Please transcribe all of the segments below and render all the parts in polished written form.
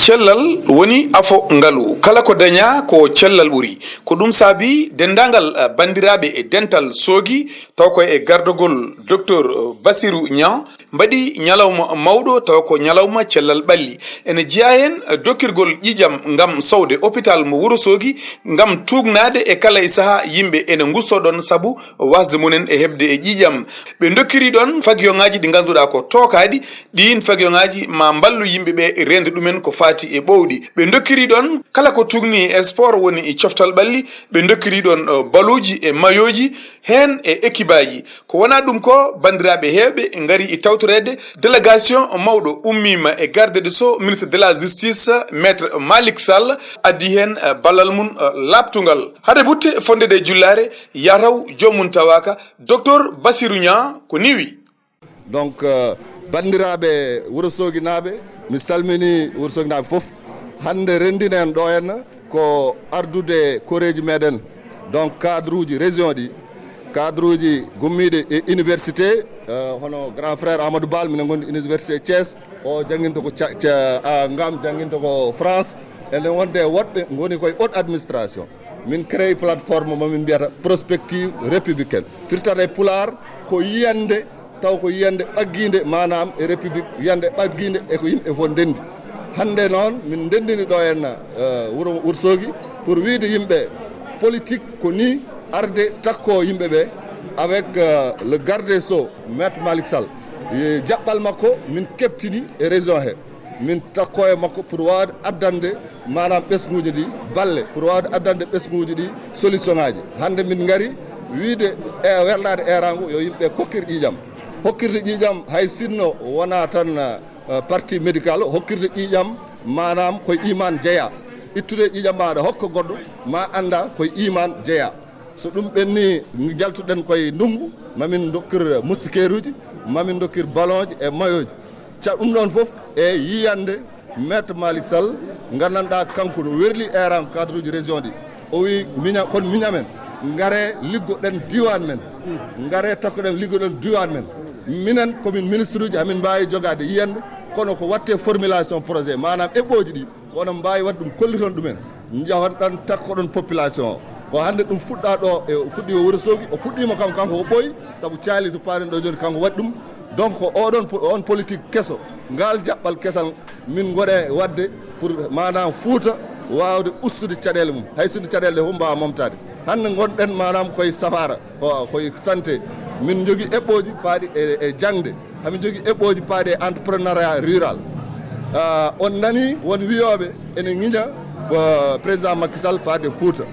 cellal woni afo ngalu kala ko daña ko cellal ɓuuri ko ɗum saabi dendagal bandiraɓe e dental soogi taw koye gardogol docteur Bassirou Niang mbaɗi ñalawma mawɗo taw ko ñalawma cellal ɓalli ene jeeya hen dokkirgol ƴiƴam gam sowde hôpital mo Wourossogui gam tugnade e kala e saaha yimɓe ene gusso ɗon saabu wasde munen e hebde e ƴiƴam ɓe dokkiri ɗon faguioŋaji ɗi ganduɗa ko tokaɗi ɗin faguioŋaji ma ballu yimɓeɓe e rende ɗumen ko fati e ɓowɗi ɓe dokkiri ɗon kala ko tugni e sport woni e coftal ɓalli ɓe dokkiri ɗon baluji e mayoji hen e équipe aji ko wona ɗum ko bandiraɓe hewɓe gari e tawtorede délégation mawɗo ummima e garde de sceaux ministre de la justice maître Malick Sall addi hen ballal mum labtugal hade butte fondede jullare yataw jomum tawaka docteur Bassirou Niang ko niwi donc bandiraɓe Wourossogui naaɓe mi salmini Wourossogui naaɓe foof hande rendinen ɗo henna ko ardude koreji meɗen donc cadre uji région ɗi cadre uji gummiɗe e université hono grand frère Amadou Bal minen gondi université Thiès o jangguinta ko ngam jangguinta ko France ene wonde woɗɓe goni koye haute administration min créé plateforme momin mbiyata prospective républicaine firtata e Pulaar ko yiyande taw ko yiyande ɓagguide manam e république yiyande ɓagguide eko yimɓe fof ndendi hande noon min ndendini ɗo henna Wourossogui pour wiide yimɓe politique ko ni arde takko yimɓeɓe avec le garde des sceaux maître Malick Sall jaɓɓal makko min keɓtini e région he min takko e makko pour wawde addande manam ɓesguji ɗi balle pour wawde addande ɓesguji ɗi solution ngaji hande min gari wiide e werlade erango yo yimɓe kokkir ƴiƴam hokkirde ƴiƴam hay sinno wona tan partie médical hokkirde ƴiƴam manam koye iman jeeya ittude ƴiƴam maɗa hokka goɗɗo ma anda koye iman jeeya so ɗum ɓenni jaltuɗen koye ndungu mamin dokkir moustiquaire uji mamin dokkir ballon ji e mayoji ɗum ɗon foof e yiyande maître Malick Sall gandanɗa kanko no werli eran cadre uji région ɗi o wi miña kon miñamen gaare liggoɗen diwan men gaare takkoɗen liggoɗen diwan men minen komin ministre uji amin mbawi jogade yiyande kono ko watte formulation projet manam eɓɓoji ɗi kono mbawi wadde ɗum kolliton ɗumen jawat ɗan takkoɗon population o ko hande ɗum fuɗɗa ɗo e fuɗɗi o Wourossogui o fuɗɗima kanko o ɓooyi saabu caali to paaren ɗo joni kanko waɗi ɗum donc oɗon on politique kesso ngal jaɓɓal kesal min goɗe wadde pour manam Fouta wawde ustude caɗele mum hay sinno caɗele ɗe fof mbawa momtade hande gonɗen manam koye safara koye santé min jogui eɓɓoji paaɗi e jangde hamin jogui eɓɓoji paaɗi e entrepreneuriat rural on nani won wiyoɓe ene ŋiña président Macky Sall faade Fouta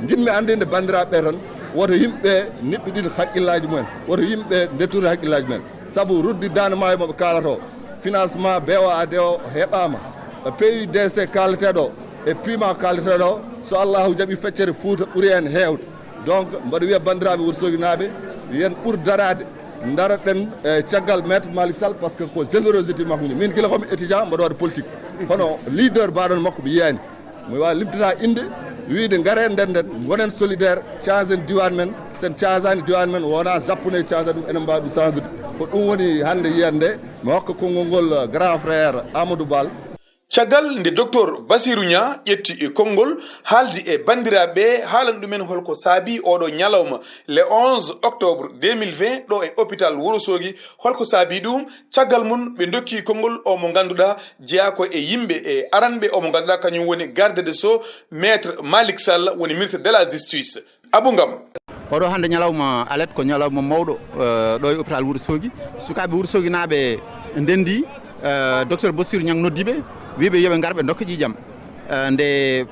jinmi andinde bandiraɓe tan woto yimɓe niɓɓiɗin haqqillaji mumen woto yimɓe détourne haqqillaji mumen saabu ruddi dande maayo moɓe kalato financement BOAD o heɓama PUDC kalateɗo e PUMA kalateɗo so Allahu jaaɓi feccere Fouta ɓuuri hen hewde donc mbaɗa wiya bandiraɓe Wourossogui naaɓe yen ɓuur darade daroɗen e caggal maître Malick Sall par ce que ko générosité makko ni min gila komi étudiant mbaɗa waɗa politique hono leader mbaɗon makko mi yiyani mi wawi limtina inde wiide gaare ndenden gonen solidaire changen diwan men sen changani diwan men wona jappude change ɗum enen mbawi ɗum change ko ɗum woni hande yiyande mi hokka konngol ngol grand frère Amadou Bal caggal nde docteur Bassirou Niang ƴetti e konngol haaldi e bandiraɓe haalan ɗumen holko saabi oɗo ñalawma le 11 octobre 2020 ɗo e hôpital Wourossogui holko saabi ɗum caggal mum ɓe dokki konngol o mo ganduɗa jeeya ko e yimɓe e aranɓe o mo ganduɗa kañum woni garde des sceaux maître Malick Sall woni ministre de la justice Abou Ngam oɗo hande ñalawma alet ko ñalawma mawɗo ɗo e hôpital Wourossogui sukaɓe Wourossogui naaɓe ndendi docteur Bassirou Niang noddiɓe wiɓe yoɓe garɓe dokka ƴiƴam nde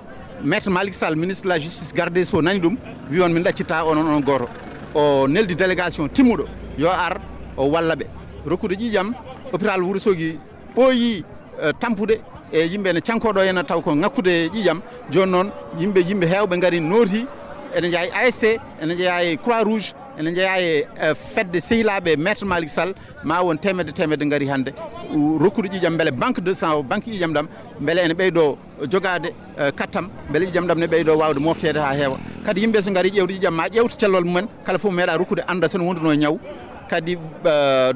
maître Malick Sall ministre de la justice garde des sceaux nani ɗum wi on min ɗaccitta onon goto o neldi délégation timmuɗo yo ar o walla ɓe rokkude ƴiƴam hôpital Wourossogui ɓooyi tampude e yimɓe ne cankoɗo henna taw ko ngakkude ƴiƴam joni noon yimɓe hewɓe gaari nooti ene jeeya e ASC ene jeeya e Croix Rouge ene jeeya e fedde sehilaɓe maître Malick Sall ma won temedde gaari hande rokkude ƴiƴam beele banque de sang o banque ƴiƴam ɗam beele ene ɓeydo jogade kattam beele ƴiƴam ɗam ne ɓeydo wawde moftede ha heewa kadi yimɓe so gaari ƴewde ƴiƴam ma ƴewta cellol mumen kala fof meeɗa rokkude anda sono wonduno e ñaw kadi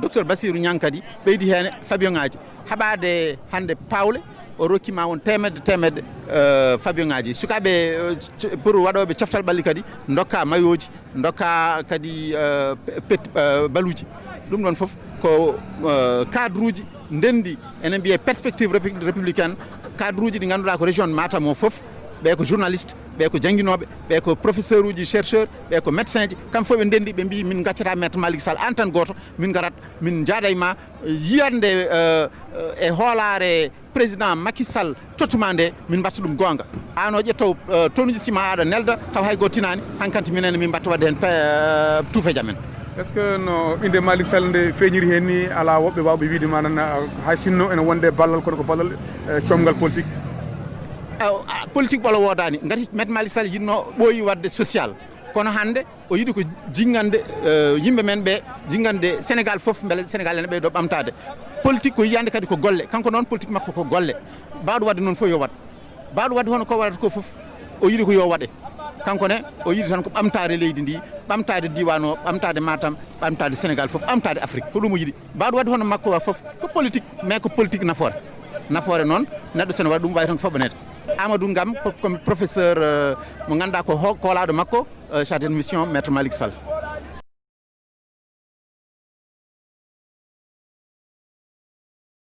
docteur Bassirou Niang kadi ɓeydi hen fabion ngaji haɓade hande pawle o rokkima won temedde Fabio ngaji sukaɓe pour waɗoɓe coftal ɓalli kadi dokka mayoji dokka kadi baluji ɗum ɗon foof ko cadre uji ndendi enen mbiye perspective républicaine cadre uji ɗi ganduɗa ko région Matam o foof ɓe ko journaliste ɓe ko jangguinoɓe ɓe ko professeur uji chercheur ɓe ko médecin ji kamɓe fof ɓe ndendi ɓe mbi min gaccata maître Malick Sall en tan goto min garat min jaaday ma yiyande e hoolare président Macky Sall tottuma nde min mbatta ɗum gonga an o ƴettaw tonuji sima aɗa nelda taw hay go tinani hankkante minene min mbatta wadde hen tuufe jamen. est ce que no inde Malick Sall nde feeñiri hen ni ala woɓɓe wawɓe wiide ma nan hay sinno ene wonde ballal kono ko ballal comgal politique. Politique ɓolo wodani gati maître Malick Sall yinno ɓooyi wadde social kono hande o yiiɗi ko jingande yimɓe men ɓe jingande Sénégal foof beele Sénégal ene ɓeydo ɓamtade politique ko yiyande kadi ko golle kanko noon politique makko ko golle mbawɗo wadde noon fof yo wat mbawɗo wadde hono ko waɗata ko foof o yiiɗi ko yo waɗe kanko ne o yiiɗi tan ko ɓamtade leydi ndi ɓamtade diwan o ɓamtade Matam ɓamtade Sénégal foof ɓamtade Afrique ko ɗum o yiiɗi mbawɗo wadde hono makko wa foof ko politique mais ko politique nafoore noon neɗɗo sene waɗi ɗum wawi tan ko faɓanede Amadou Ngam comme professeur mo ganduɗa ko kolaɗo makko chargé de mission maître Malick Sall.